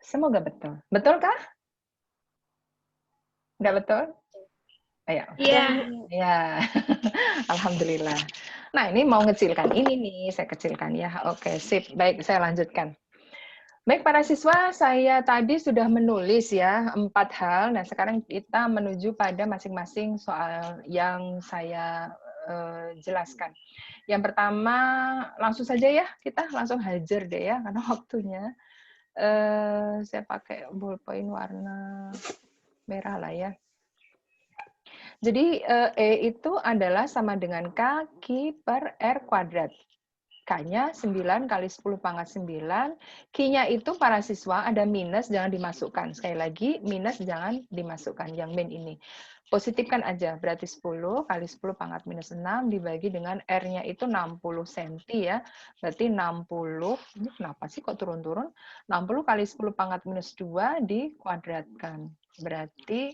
Semoga betul. Betul kah? Nggak betul? Ya, Iya. ya. Alhamdulillah. Nah, ini mau ngecilkan ini nih, saya kecilkan ya. Oke, sip. Baik, saya lanjutkan. Baik, para siswa, saya tadi sudah menulis ya 4 hal. Nah, sekarang kita menuju pada masing-masing soal yang saya jelaskan. Yang pertama, langsung saja ya, kita langsung hajar deh ya, karena waktunya. Saya pakai ballpoint warna merah lah ya. Jadi E itu adalah sama dengan K per R kuadrat. K-nya 9 kali 10 pangkat 9. Q-nya itu para siswa ada minus, jangan dimasukkan. Sekali lagi, minus jangan dimasukkan, yang min ini. Positifkan aja, berarti 10 kali 10 pangkat minus 6 dibagi dengan R-nya itu 60 cm ya. Berarti 60, ini kenapa sih kok turun-turun? 60 kali 10 pangkat minus 2 dikuadratkan. Berarti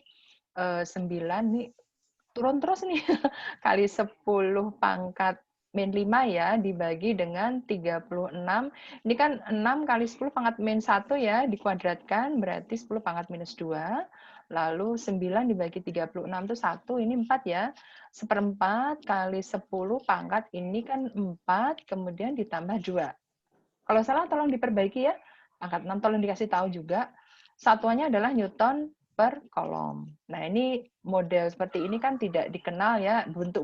9 nih, turun terus nih, kali 10 pangkat min 5 ya, dibagi dengan 36. Ini kan 6 kali 10 pangkat min 1 ya, dikuadratkan, berarti 10 pangkat minus 2. Lalu 9 dibagi 36 itu 1, ini 4 ya. 1/4 kali 10 pangkat, ini kan 4, kemudian ditambah 2. Kalau salah tolong diperbaiki ya. Pangkat 6 tolong dikasih tahu juga. Satuannya adalah Newton per kolom. Nah, ini model seperti ini kan tidak dikenal ya, bentuk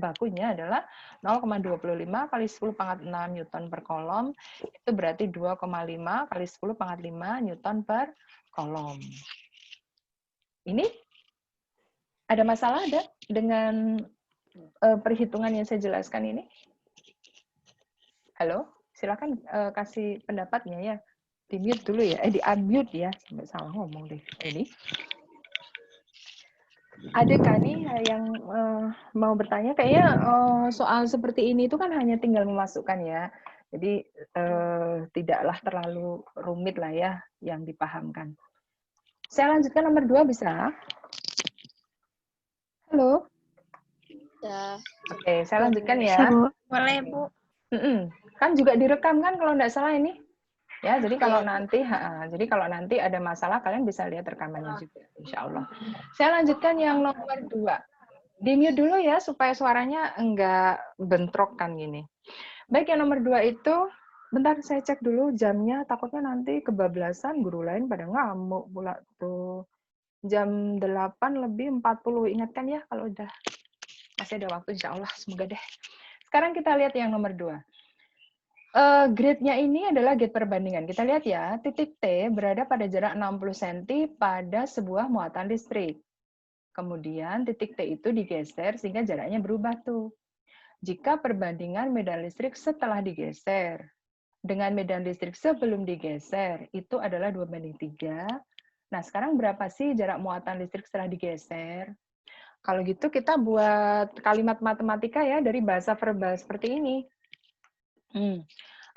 bakunya adalah 0,25 kali 10 pangkat 6 Newton per kolom, itu berarti 2,5 kali 10 pangkat 5 Newton per kolom. Ini ada masalah ada dengan perhitungan yang saya jelaskan ini? Halo, silakan kasih pendapatnya ya. Di-mute dulu ya, di-unmute ya, sampai salah ngomong deh. Ini. Adakah nih yang mau bertanya? Kayaknya soal seperti ini itu kan hanya tinggal memasukkan ya. Jadi tidaklah terlalu rumit lah ya yang dipahamkan. Saya lanjutkan nomor 2 bisa? Halo? Ya. Oke, saya lanjutkan ya. Boleh, Bu. Kan juga direkam kan kalau nggak salah ini? Ya, jadi kalau nanti ada masalah kalian bisa lihat rekamannya juga, insya Allah. Saya lanjutkan yang nomor 2. Di-mute dulu ya supaya suaranya enggak bentrok kan gini. Baik, yang nomor 2 itu, bentar saya cek dulu jamnya, takutnya nanti kebablasan guru lain pada ngamuk pula tuh. Jam 8 lebih 40, ingatkan ya kalau udah masih ada waktu, insya Allah, semoga deh. Sekarang kita lihat yang nomor 2. Grade-nya ini adalah grade perbandingan. Kita lihat ya, titik T berada pada jarak 60 cm pada sebuah muatan listrik. Kemudian titik T itu digeser sehingga jaraknya berubah tuh. Jika perbandingan medan listrik setelah digeser dengan medan listrik sebelum digeser, itu adalah 2:3. Nah, sekarang berapa sih jarak muatan listrik setelah digeser? Kalau gitu kita buat kalimat matematika ya dari bahasa verbal seperti ini.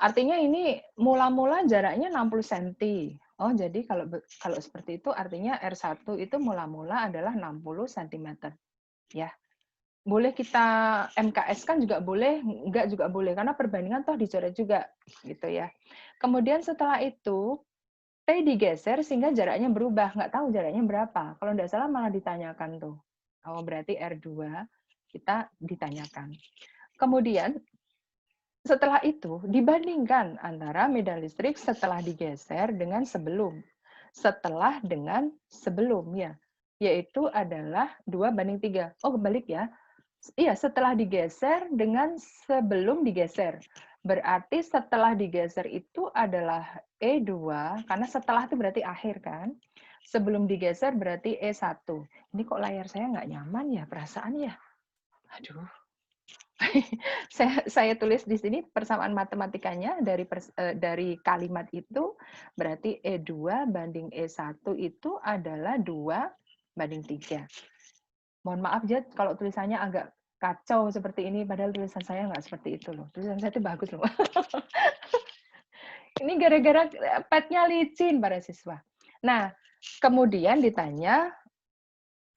Artinya ini mula-mula jaraknya 60 cm. Oh, jadi kalau seperti itu artinya R1 itu mula-mula adalah 60 cm. Ya. Boleh kita MKS kan juga boleh, enggak juga boleh karena perbandingan toh dicoret juga gitu ya. Kemudian setelah itu T digeser sehingga jaraknya berubah, nggak tahu jaraknya berapa. Kalau nggak salah malah ditanyakan tuh. Oh, berarti R2 kita ditanyakan. Kemudian setelah itu, dibandingkan antara medan listrik setelah digeser dengan sebelum. Setelah dengan sebelum, ya. Yaitu adalah 2:3. Oh, kebalik ya. Iya, setelah digeser dengan sebelum digeser. Berarti setelah digeser itu adalah E2, karena setelah itu berarti akhir kan. Sebelum digeser berarti E1. Ini kok layar saya nggak nyaman ya, perasaan ya. Aduh. saya tulis di sini persamaan matematikanya dari kalimat itu berarti E2 banding E1 itu adalah 2:3. Mohon maaf ya kalau tulisannya agak kacau seperti ini, padahal tulisan saya nggak seperti itu loh. Tulisan saya itu bagus loh. Ini gara-gara pad-nya licin para siswa. Nah, kemudian ditanya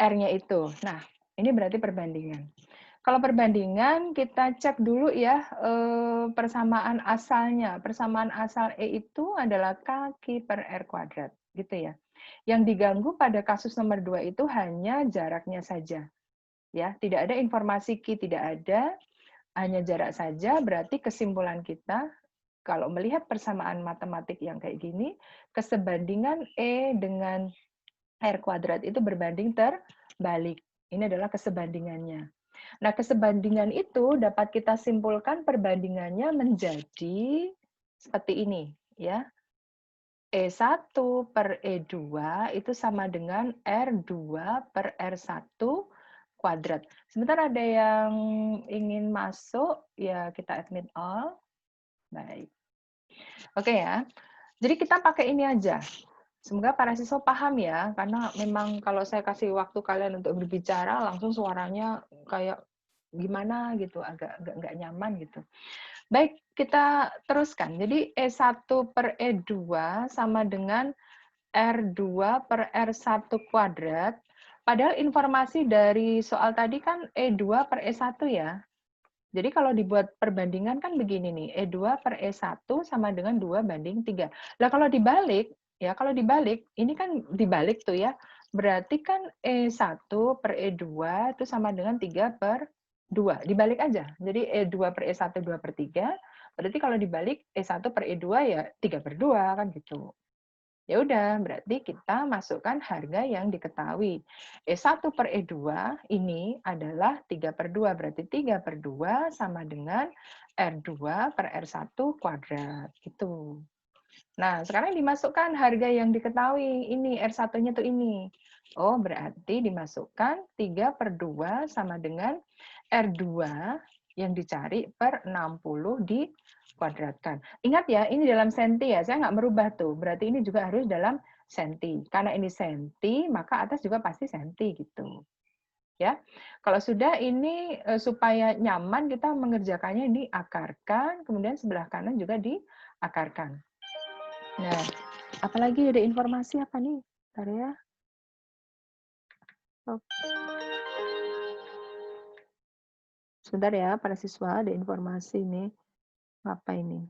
R-nya itu. Nah, ini berarti perbandingan. Kalau perbandingan, kita cek dulu ya persamaan asalnya. Persamaan asal E itu adalah kaki per R kuadrat, gitu ya. Yang diganggu pada kasus nomor 2 itu hanya jaraknya saja. Ya, tidak ada informasi Q, tidak ada, hanya jarak saja. Berarti kesimpulan kita, kalau melihat persamaan matematik yang kayak gini, kesebandingan E dengan R kuadrat itu berbanding terbalik. Ini adalah kesebandingannya. Nah, kesebandingan itu dapat kita simpulkan perbandingannya menjadi seperti ini, ya. E1 per E2 itu sama dengan R2 per R1 kuadrat. Sebentar ada yang ingin masuk, ya kita admit all. Baik. Oke ya. Jadi kita pakai ini aja. Semoga para siswa paham ya, karena memang kalau saya kasih waktu kalian untuk berbicara, langsung suaranya kayak gimana gitu, agak nggak nyaman gitu. Baik, kita teruskan. Jadi E1 per E2 sama dengan R2 per R1 kuadrat. Padahal informasi dari soal tadi kan E2 per E1 ya. Jadi kalau dibuat perbandingan kan begini nih, E2 per E1 sama dengan 2 banding 3. Nah kalau dibalik, ya kalau dibalik, ini kan dibalik tuh ya, berarti kan E1 per E2 itu sama dengan 3 per 2. Dibalik aja, jadi E2 per E1 2 per 3, berarti kalau dibalik E1 per E2 ya 3 per 2 kan gitu. Ya udah, berarti kita masukkan harga yang diketahui. E1 per E2 ini adalah 3 per 2, berarti 3 per 2 sama dengan R2 per R1 kuadrat. Gitu. Nah, sekarang dimasukkan harga yang diketahui. Ini R1-nya tuh ini. Oh, berarti dimasukkan 3 per 2 sama dengan R2 yang dicari per 60 di kuadratkan. Ingat ya, ini dalam senti ya, saya nggak merubah tuh. Berarti ini juga harus dalam senti. Karena ini senti, maka atas juga pasti senti gitu. Ya, kalau sudah ini supaya nyaman kita mengerjakannya diakarkan, kemudian sebelah kanan juga diakarkan. Nah, apalagi ada informasi apa nih? Bentar ya. Sebentar ya, para siswa ada informasi nih. Apa ini?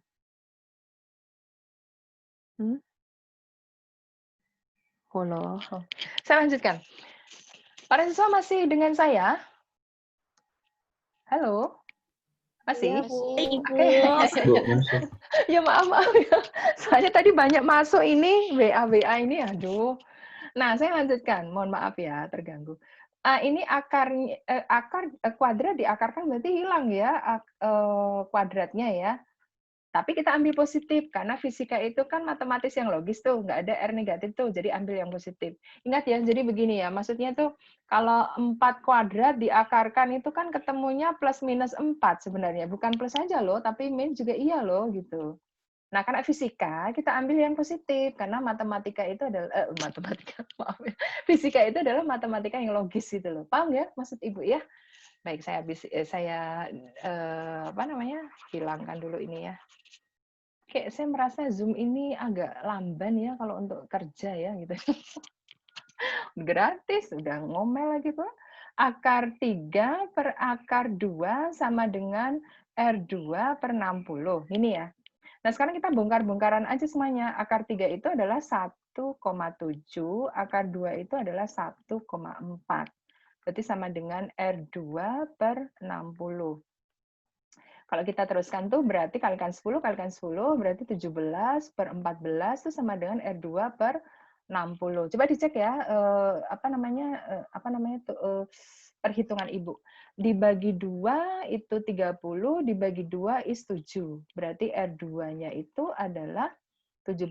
Halo. Saya lanjutkan. Para siswa masih dengan saya? Halo? Masih? Iya, Bu. Oke. Ya maaf ya. Soalnya tadi banyak masuk ini WA ini, aduh. Nah, saya lanjutkan. Mohon maaf ya, terganggu. Ini akar kuadrat diakarkan berarti hilang ya kuadratnya ya. Tapi kita ambil positif, karena fisika itu kan matematis yang logis tuh, nggak ada R negatif tuh, jadi ambil yang positif. Ingat ya, jadi begini ya, maksudnya tuh kalau 4 kuadrat diakarkan itu kan ketemunya plus minus 4 sebenarnya. Bukan plus saja loh, tapi min juga iya loh gitu. Nah, karena fisika, kita ambil yang positif, karena matematika itu adalah, maaf ya, fisika itu adalah matematika yang logis gitu loh. Paham ya maksud Ibu ya? Baik, saya hilangkan dulu ini ya. Kayak saya merasa Zoom ini agak lamban ya kalau untuk kerja ya gitu. Gratis, udah ngomel lagi Pak. Akar 3 per akar 2 sama dengan R2 per 60. Ini ya. Nah, sekarang kita bongkar-bongkaran aja semuanya. Akar 3 itu adalah 1,7, akar 2 itu adalah 1,4. Berarti sama dengan R2 per 60. Kalau kita teruskan tuh berarti kalikan 10 berarti 17 per 14 itu sama dengan R2 per 60. Coba dicek ya perhitungan Ibu. Dibagi 2 itu 30, dibagi 2 is 7. Berarti R2-nya itu adalah 17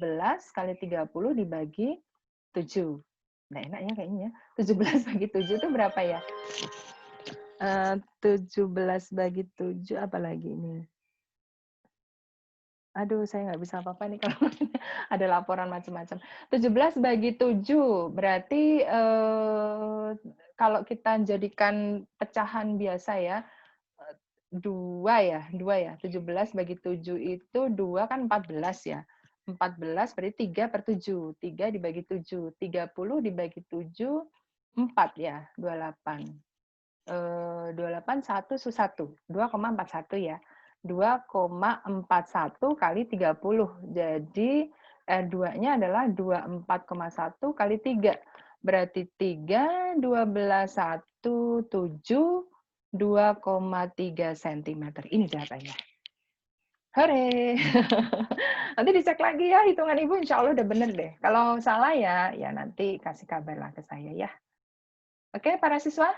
kali 30 dibagi 7. Nah, enaknya kayaknya 17 bagi 7 itu berapa ya? 17 bagi 7 apalagi ini? Aduh, saya nggak bisa apa-apa nih kalau ada laporan macam-macam. 17 bagi 7 berarti kalau kita jadikan pecahan biasa ya, 2 ya. 17 bagi 7 itu 2 kan 14 ya. 14 berarti 3 per 7. 3 dibagi 7. 30 dibagi 7, 4 ya, 28. 28 1 2,41 ya. 2,41 kali 30. Jadi R2-nya adalah 24,1 kali 3. Berarti 3, 12, 1, 7, 2,3 cm. Ini jawabannya. Hore! Nanti dicek lagi ya hitungan Ibu, insya Allah udah bener deh. Kalau salah ya nanti kasih kabar lah ke saya ya. Oke, para siswa?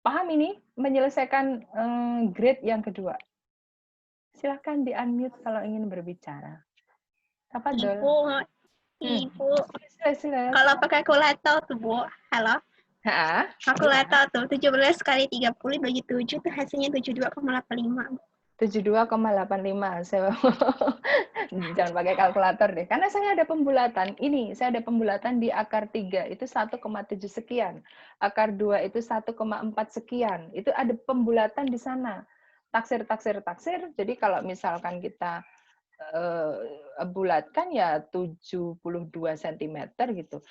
Paham ini? Menyelesaikan grade yang kedua. Silahkan di-unmute kalau ingin berbicara. Tafadhol. Ibu, Ibu. Silakan. Kalau pakai kalkulator tuh, Bu. Halo? Hah? Kalkulator tuh, 17 kali 30 bagi 7 tuh hasilnya 72,85. 72,85. Jangan pakai kalkulator deh. Karena saya ada pembulatan. Ini, saya ada pembulatan di akar 3. Itu 1,7 sekian. Akar 2 itu 1,4 sekian. Itu ada pembulatan di sana. Taksir. Jadi kalau misalkan kita bulatkan ya 72 cm gitu.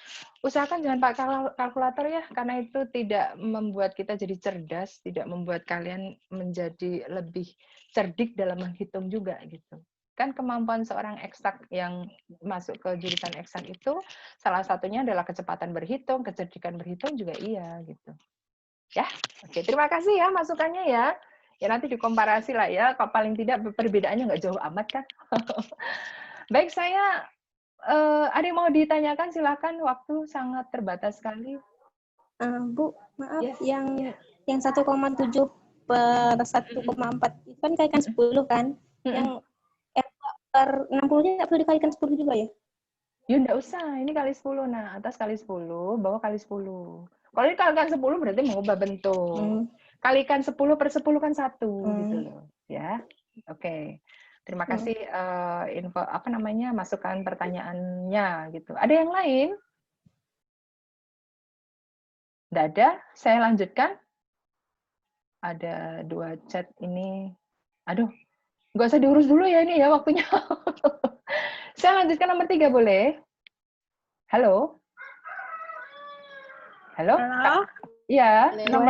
Usahakan jangan pakai kalkulator ya, karena itu tidak membuat kita jadi cerdas, tidak membuat kalian menjadi lebih cerdik dalam menghitung juga gitu. Kan kemampuan seorang eksak yang masuk ke jurusan eksak itu salah satunya adalah kecepatan berhitung, kecerdikan berhitung juga iya gitu. Ya, oke, terima kasih ya masukannya ya. Ya nanti dikomparasi lah ya, kalau paling tidak perbedaannya nggak jauh amat kan. Baik, saya ada yang mau ditanyakan, silakan, waktu sangat terbatas sekali. Bu, maaf, Yes. yang 1,7 per 1,4 itu kan dikalikan 10 kan? Yang per 60-nya nggak perlu dikalikan 10 juga ya? Ya nggak usah, ini kali 10. Nah, atas kali 10, bawah kali 10. Kalau ini kalikan 10 berarti mengubah bentuk. Kalikan 10 per 10 kan 1 gitu loh. Ya. Oke. Terima kasih info masukan pertanyaannya gitu. Ada yang lain? Nggak ada? Saya lanjutkan. Ada 2 chat ini. Aduh, nggak usah diurus dulu ya ini ya waktunya. Saya lanjutkan nomor 3 boleh? Halo? Halo? Halo? Iya, nomor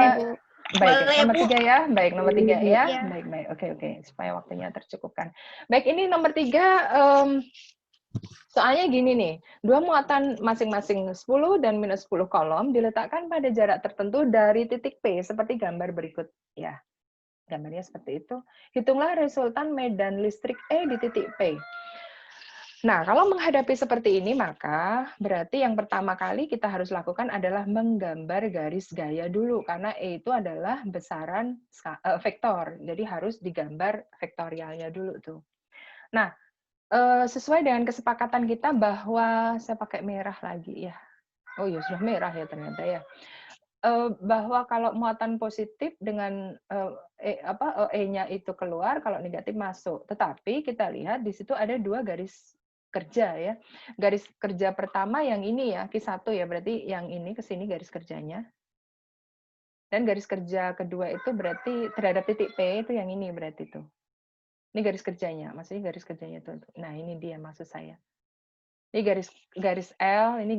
baik, Boleh, nomor Bu. 3 ya. Baik, nomor 3 ya. Iya. Baik. Oke. Supaya waktunya tercukupkan. Baik, ini nomor 3, soalnya gini nih, dua muatan masing-masing 10 dan minus 10 kolom diletakkan pada jarak tertentu dari titik P, seperti gambar berikut. Ya, gambarnya seperti itu. Hitunglah resultan medan listrik E di titik P. Nah, kalau menghadapi seperti ini, maka berarti yang pertama kali kita harus lakukan adalah menggambar garis gaya dulu, karena E itu adalah besaran vektor, jadi harus digambar vektorialnya dulu tuh. Nah, sesuai dengan kesepakatan kita bahwa saya pakai merah lagi ya. Oh iya, sudah merah ya ternyata ya. Bahwa kalau muatan positif dengan E-nya itu keluar, kalau negatif masuk. Tetapi kita lihat di situ ada 2 garis kerja ya. Garis kerja pertama yang ini ya, Q1 ya, berarti yang ini ke sini garis kerjanya. Dan garis kerja kedua itu berarti terhadap titik P itu yang ini berarti tuh. Ini garis kerjanya, maksudnya garis kerjanya itu. Nah, ini dia maksud saya. Ini garis L, ini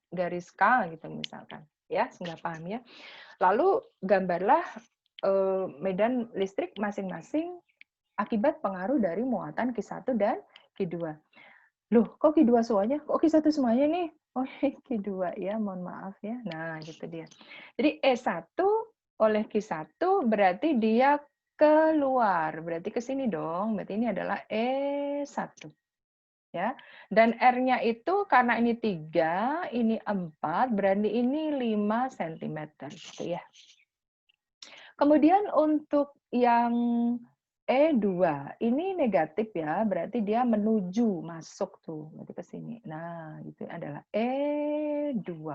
garis K gitu misalkan. Ya, sudah paham ya. Lalu gambarlah medan listrik masing-masing akibat pengaruh dari muatan Q1 dan Q2. Loh, kok Q2 semuanya? Kok Q1 semuanya nih? Oh, Q2 ya, mohon maaf ya. Nah, gitu dia. Jadi E1 oleh Q1 berarti dia keluar. Berarti ke sini dong. Berarti ini adalah E1. Ya. Dan R-nya itu karena ini 3, ini 4, berarti ini 5 cm gitu ya. Kemudian untuk yang E2, ini negatif ya, berarti dia menuju, masuk tuh, berarti ke sini. Nah, itu adalah E2.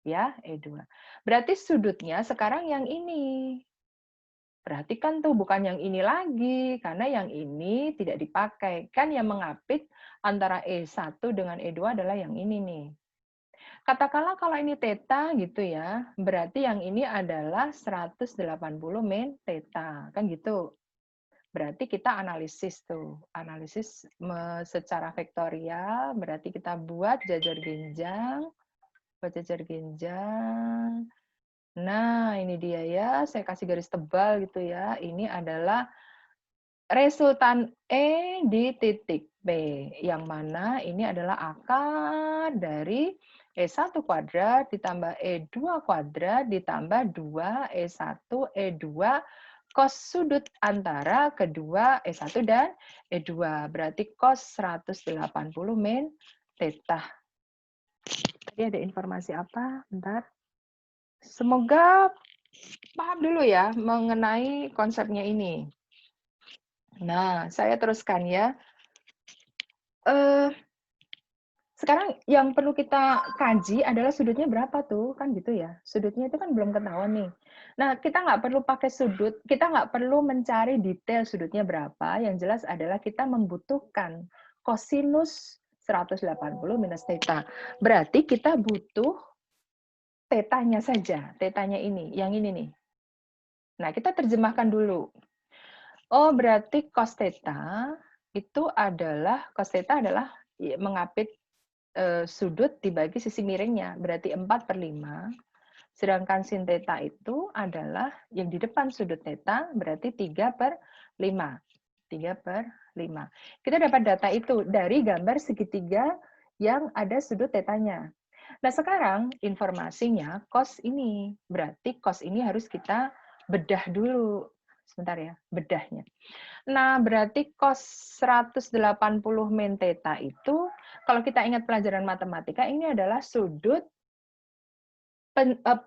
Ya, E2. Berarti sudutnya sekarang yang ini. Perhatikan tuh, bukan yang ini lagi, karena yang ini tidak dipakai. Kan yang mengapit antara E1 dengan E2 adalah yang ini nih. Katakanlah kalau ini theta gitu ya, berarti yang ini adalah 180 min theta, kan gitu. Berarti kita analisis tuh, analisis secara vektorial, berarti kita buat jajar genjang, Nah, ini dia ya, saya kasih garis tebal gitu ya. Ini adalah resultan E di titik P, yang mana ini adalah akar dari E1 kuadrat ditambah E2 kuadrat ditambah 2 E1 E2 cos sudut antara kedua E1 dan E2. Berarti cos 180 min theta. Tadi ada informasi apa? Bentar. Semoga paham dulu ya mengenai konsepnya ini. Nah, saya teruskan ya. Sekarang yang perlu kita kaji adalah sudutnya berapa tuh, kan gitu ya. Sudutnya itu kan belum ketahuan nih. Nah, kita nggak perlu pakai sudut, kita nggak perlu mencari detail sudutnya berapa, yang jelas adalah kita membutuhkan kosinus 180 minus theta. Berarti kita butuh tetanya saja, tetanya ini, yang ini nih. Nah, kita terjemahkan dulu. Oh, berarti cos theta itu adalah, cos theta adalah mengapit sudut dibagi sisi miringnya, berarti 4/5. Sedangkan sin theta itu adalah yang di depan sudut theta, berarti 3/5. 3/5. Kita dapat data itu dari gambar segitiga yang ada sudut tetanya. Nah, sekarang informasinya cos ini. Berarti cos ini harus kita bedah dulu. Sebentar ya, bedahnya. Nah, berarti cos 180 min theta itu, kalau kita ingat pelajaran matematika, ini adalah sudut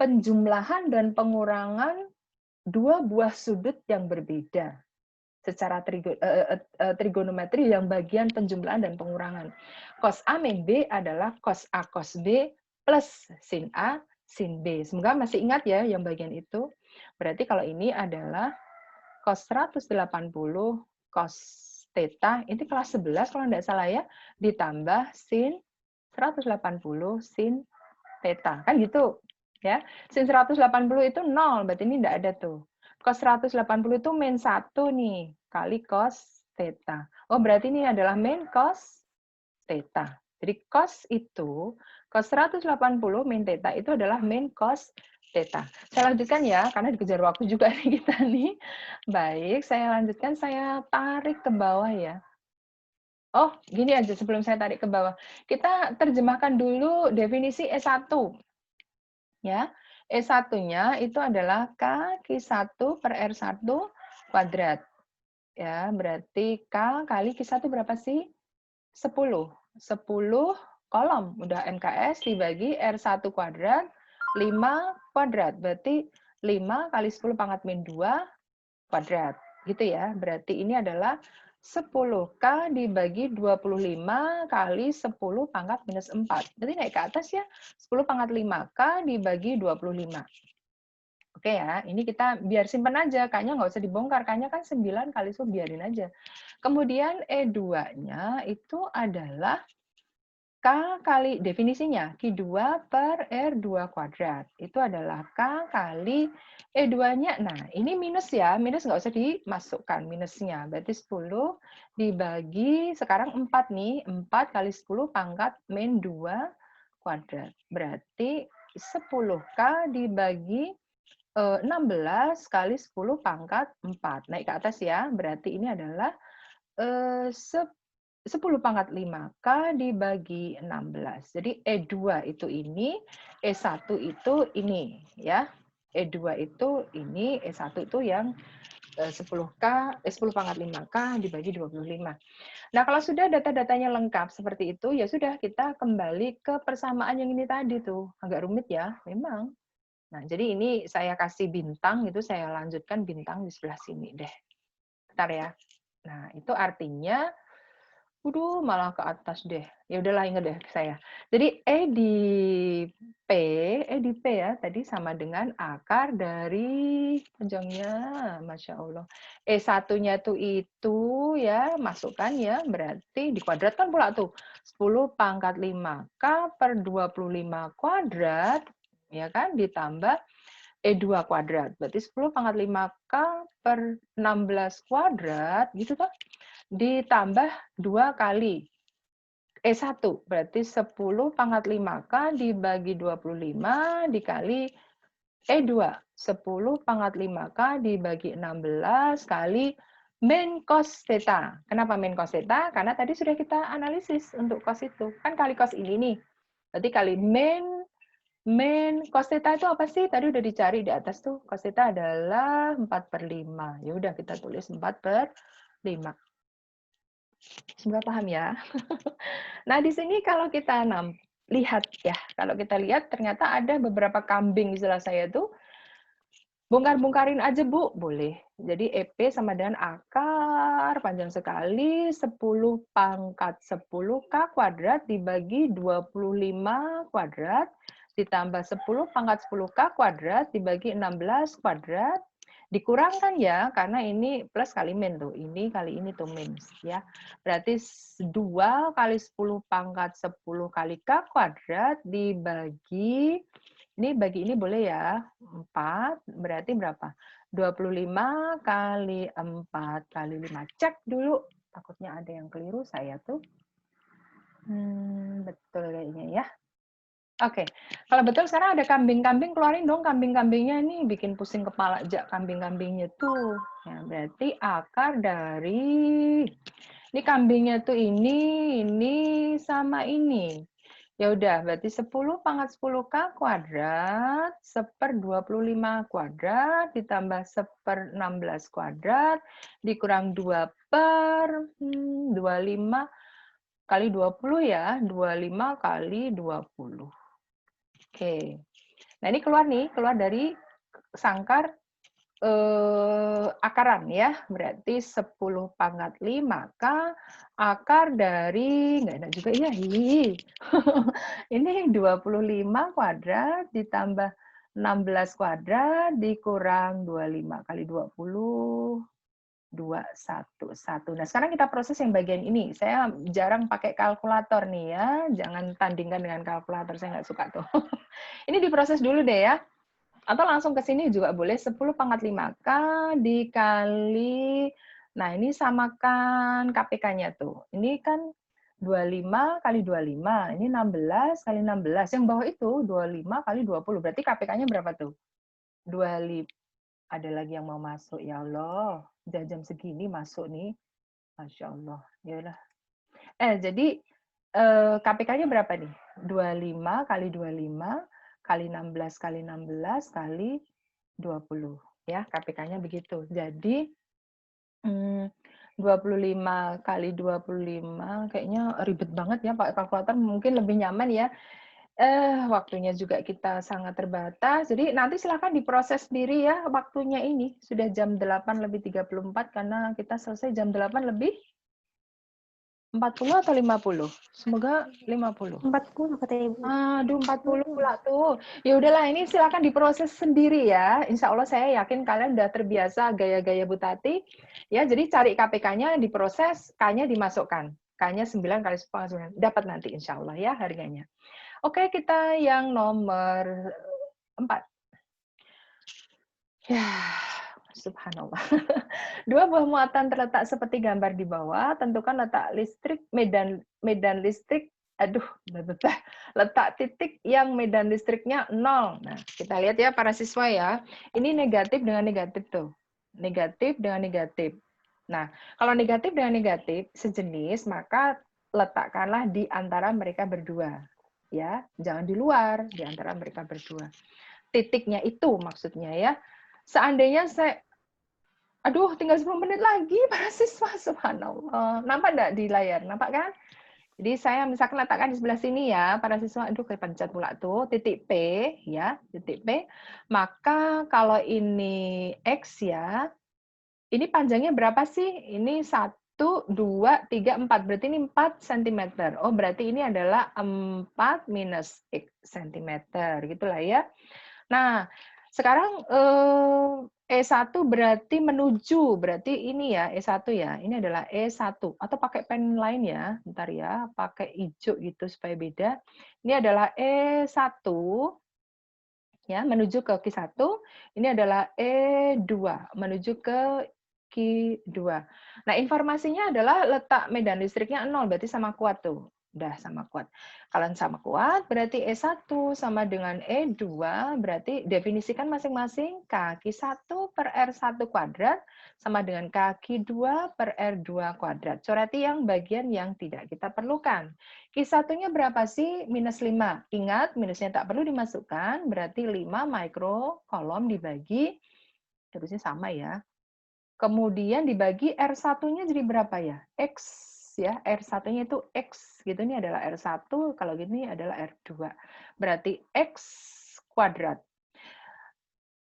penjumlahan dan pengurangan dua buah sudut yang berbeda secara trigonometri yang bagian penjumlahan dan pengurangan. Cos A min B adalah cos A cos B plus sin A sin B. Semoga masih ingat ya yang bagian itu. Berarti kalau ini adalah cos 180 cos theta, ini kelas 11 kalau tidak salah ya, ditambah sin 180 sin theta. Kan gitu ya. Sin 180 itu 0, berarti ini tidak ada tuh. Cos 180 itu min 1 nih, kali cos theta. Oh, berarti ini adalah min cos theta. Jadi cos itu, cos 180 min theta itu adalah min cos theta. Saya lanjutkan ya, karena dikejar waktu juga nih kita nih. Baik, saya lanjutkan, saya tarik ke bawah ya. Oh, gini aja sebelum saya tarik ke bawah. Kita terjemahkan dulu definisi E1. Ya, E1-nya itu adalah K/Q1 per R1 kuadrat. Ya, berarti K kali Q1 berapa sih? 10. 10 kolom. Udah MKS dibagi R1 kuadrat, 5 kuadrat. Berarti 5 kali 10 pangkat min 2 kuadrat. Gitu ya. Berarti ini adalah 10K dibagi 25 kali 10 pangkat minus 4. Berarti naik ke atas ya. 10 pangkat 5K dibagi 25. Oke ya, ini kita biar simpen aja, kayaknya nggak usah dibongkar, kayaknya kan 9 kali 10, biarin aja. Kemudian E2-nya itu adalah K kali, definisinya, Q2 per R2 kuadrat. Itu adalah K kali E2-nya. Nah, ini minus ya, minus nggak usah dimasukkan minusnya. Berarti 10 dibagi, sekarang 4 nih, 4 kali 10 pangkat min 2 kuadrat. Berarti 10K dibagi 16 kali 10 pangkat 4. Naik ke atas ya, berarti ini adalah 10 pangkat 5K dibagi 16. Jadi E2 itu ini, E1 itu ini. Ya. E2 itu ini, E1 itu yang 10 pangkat 5K dibagi 25. Nah, kalau sudah data-datanya lengkap seperti itu, ya sudah kita kembali ke persamaan yang ini tadi tuh. Agak rumit ya, memang. Nah, jadi ini saya kasih bintang, itu saya lanjutkan bintang di sebelah sini deh. Bentar ya. Nah, itu artinya, malah ke atas deh. Ya udahlah, ingat deh saya. Jadi E di P ya, tadi sama dengan akar dari panjangnya, Masya Allah. E1-nya tuh itu ya, masukkan ya, berarti dikuadratkan pula tuh. 10 pangkat 5K per 25 kuadrat, ya kan, ditambah E2 kuadrat. Berarti 10 pangkat 5K per 16 kuadrat, gitu kan? Ditambah 2 kali E1. Berarti 10 pangkat 5K dibagi 25 dikali E2, 10 pangkat 5K dibagi 16 kali min cos theta. Kenapa min cos theta? Karena tadi sudah kita analisis untuk cos itu. Kan kali cos ini nih. Berarti kali min cos theta itu apa sih? Tadi udah dicari di atas tuh. Cos theta adalah 4/5. Ya udah kita tulis 4/5. Semoga paham ya. Nah, di sini kalau kita lihat ya, kalau kita lihat ternyata ada beberapa kambing istilah saya tuh. Bongkar-bongkarin aja, Bu, boleh. Jadi EP sama dengan akar panjang sekali 10 pangkat 10K kuadrat dibagi 25 kuadrat ditambah 10 pangkat 10K kuadrat dibagi 16 kuadrat. Dikurangkan ya, karena ini plus kali min tuh. Ini kali ini tuh min ya. Berarti 2 kali 10 pangkat 10 kali K kuadrat dibagi ini bagi ini boleh ya, 4, berarti berapa? 25 kali 4 kali 5. Cek dulu, takutnya ada yang keliru saya tuh. Betul kayaknya ya. Oke, kalau betul sekarang ada kambing-kambing, keluarin dong kambing-kambingnya nih, bikin pusing kepala aja kambing-kambingnya tuh. Ya, berarti akar dari, ini kambingnya tuh ini sama ini. Ya udah, berarti 10 pangkat 10K kuadrat, 1/25 kuadrat, ditambah 1/16 kuadrat, dikurang 2/25 kali 20 ya, 25 kali 20. Oke, nah ini keluar dari sangkar akaran ya, berarti 10 pangkat 5K akar dari, nggak enak juga ya, ini 25 kuadrat ditambah 16 kuadrat dikurang 25 kali 20, 211. Nah, sekarang kita proses yang bagian ini. Saya jarang pakai kalkulator nih ya, jangan tandingkan dengan kalkulator, saya nggak suka tuh. Ini diproses dulu deh ya. Atau langsung ke sini juga boleh, 10 pangkat 5K dikali, nah ini samakan KPK-nya tuh. Ini kan 25 kali 25, ini 16 kali 16. Yang bawah itu 25 kali 20, berarti KPK-nya berapa tuh? 25. Ada lagi yang mau masuk, ya Allah. Udah jam segini masuk nih. Masya Allah. Ya udah. Jadi KPK-nya berapa nih? 25 kali 25 kali 16 kali 16 kali 20 ya, KPK-nya begitu. Jadi 25 kali 25 kayaknya ribet banget ya pakai kalkulator, mungkin lebih nyaman ya. Waktunya juga kita sangat terbatas. Jadi nanti silakan diproses sendiri ya waktunya ini. Sudah jam 8:34 karena kita selesai jam 8 lebih 40 atau 50? Semoga 50. 40 kata Ibu. Aduh, 40 pula tuh. Ya udahlah, ini silakan diproses sendiri ya. Insya Allah saya yakin kalian udah terbiasa gaya-gaya Bu Tati. Ya, jadi cari KPK-nya, diproses, K-nya dimasukkan. K-nya 9 kali 10 dapat nanti insya Allah ya harganya. Oke, kita yang nomor 4. Ya, subhanallah. Dua buah muatan terletak seperti gambar di bawah. Tentukan letak listrik, medan listrik, letak titik yang medan listriknya 0. Nah, kita lihat ya para siswa ya. Ini negatif dengan negatif tuh. Negatif dengan negatif. Nah, kalau negatif dengan negatif sejenis, maka letakkanlah di antara mereka berdua. Ya, jangan di luar, di antara mereka berdua. Titiknya itu maksudnya ya. Seandainya tinggal 10 menit lagi para siswa, subhanallah. Nampak enggak di layar? Nampak kan? Jadi saya misalkan letakkan di sebelah sini ya, para siswa, kepencet pula tuh, titik P, ya, titik P. Maka kalau ini X ya, ini panjangnya berapa sih? Ini 1, 2, 3, 4. Berarti ini 4 cm. Oh, berarti ini adalah 4 minus X cm. Gitulah ya. Nah, sekarang E1 berarti menuju, berarti ini ya E1 ya. Ini adalah E1 atau pakai pen lain ya. Bentar ya, pakai hijau gitu supaya beda. Ini adalah E1 ya, menuju ke Q1. Ini adalah E2 menuju ke Q2. Nah, informasinya adalah letak medan listriknya 0, berarti sama kuat tuh. Udah sama kuat. Kalau sama kuat, berarti E1 sama dengan E2, berarti definisikan masing-masing kaki 1 per R1 kuadrat sama dengan kaki 2 per R2 kuadrat. Coreti yang bagian yang tidak kita perlukan. Q1-nya berapa sih? Minus 5. Ingat, minusnya tak perlu dimasukkan, berarti 5 mikrokolom dibagi, terusnya sama ya. Kemudian dibagi R1-nya jadi berapa ya? X ya, R1-nya itu X gitu, ini adalah R1, kalau gini adalah R2. Berarti X kuadrat.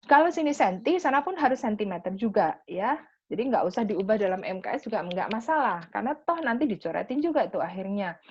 Kalau sini senti, sana pun harus sentimeter juga ya. Jadi nggak usah diubah dalam MKS juga nggak masalah, karena toh nanti dicoretin juga tuh akhirnya.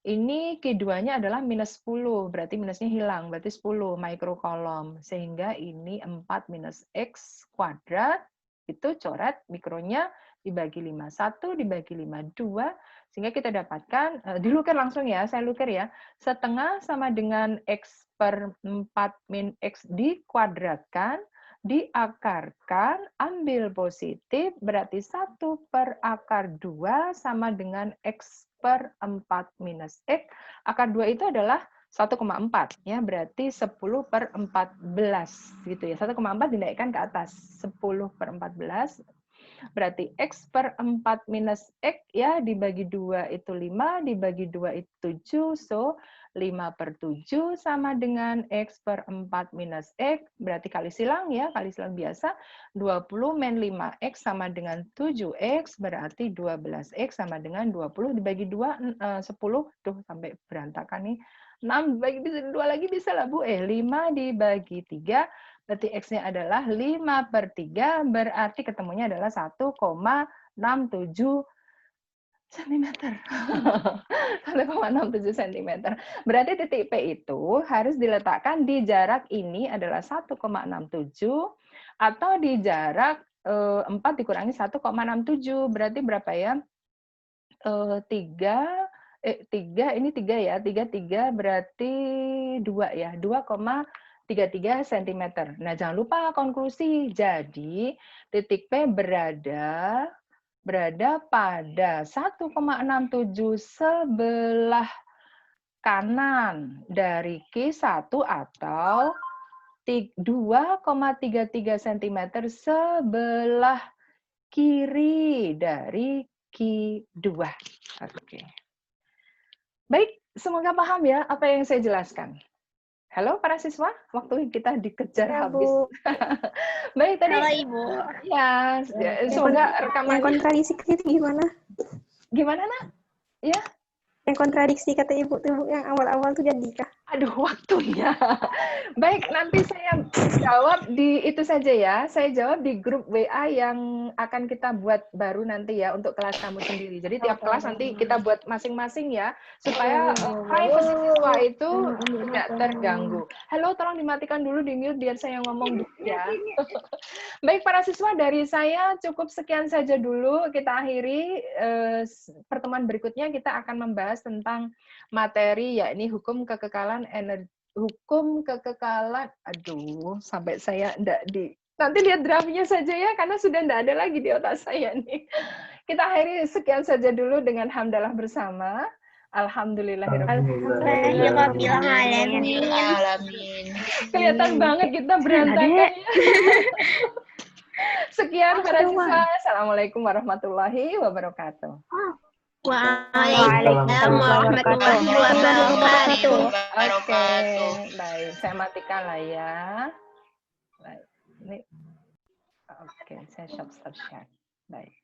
Ini Q2-nya adalah minus 10, berarti minusnya hilang, berarti 10 mikrokolom. Sehingga ini 4 minus X kuadrat, itu coret mikronya dibagi 5, 1 dibagi 5, 2, sehingga kita dapatkan, dilukir langsung ya, saya lukir ya, setengah sama dengan X per 4 min X dikuadratkan, diakarkan, ambil positif, berarti 1 per akar 2 sama dengan X per 4 minus X. Akar 2 itu adalah 1,4 ya, berarti 10 per 14 gitu ya. 1,4 dinaikkan ke atas, 10 per 14 berarti X per 4 minus X ya, dibagi 2 itu 5, dibagi 2 itu 7, so 5 per 7 sama dengan X per 4 minus X, berarti kali silang ya, kali silang biasa, 20 min 5X sama dengan 7X, berarti 12X sama dengan 20, dibagi 2, 10, tuh sampai berantakan nih, 6 dibagi 2 lagi bisa lah Bu, 5 dibagi 3, berarti X-nya adalah 5 per 3, berarti ketemunya adalah 1,67 cm. 1,67 cm. Berarti titik P itu harus diletakkan di jarak ini adalah 1,67 atau di jarak 4 dikurangi 1,67. Berarti berapa ya? 3 ini 3 ya. 3 berarti 2 ya. 2,33 cm. Nah, jangan lupa konklusi. Jadi, titik P berada pada 1,67 sebelah kanan dari Q1 atau 2,33 cm sebelah kiri dari Q2. Oke. Baik, semoga paham ya apa yang saya jelaskan. Halo para siswa, waktu kita dikejar habis. Baik, tadi. Halo Ibu. Ya, semoga rekaman. Yang kontradiksi itu gimana? Gimana, Nak? Ya. Yang kontradiksi kata Ibu tuh yang awal-awal tuh jadi kah? Aduh, waktunya. Baik, nanti saya jawab di itu saja ya. Saya jawab di grup WA yang akan kita buat baru nanti ya untuk kelas kamu sendiri. Jadi tiap kelas nanti kita buat masing-masing ya, supaya privasi siswa itu tidak terganggu. Halo, tolong dimatikan dulu, di mute biar saya ngomong dulu ya. Baik, para siswa, dari saya cukup sekian saja dulu. Kita akhiri pertemuan berikutnya, kita akan membahas tentang materi yakni hukum kekekalan energi, aduh sampai saya enggak nanti lihat draftnya saja ya karena sudah enggak ada lagi di otak saya nih. Kita akhiri sekian saja dulu dengan hamdalah bersama. Alhamdulillahirobbilalamin. Kelihatan banget kita berantakan ya. Sekian para siswa. Assalamualaikum warahmatullahi wabarakatuh. Waalaikumsalam warahmatullahi wabarakatuh. Oke, baik. Saya matikan lah ya. Baik. Ini, oke, saya stop share. Baik.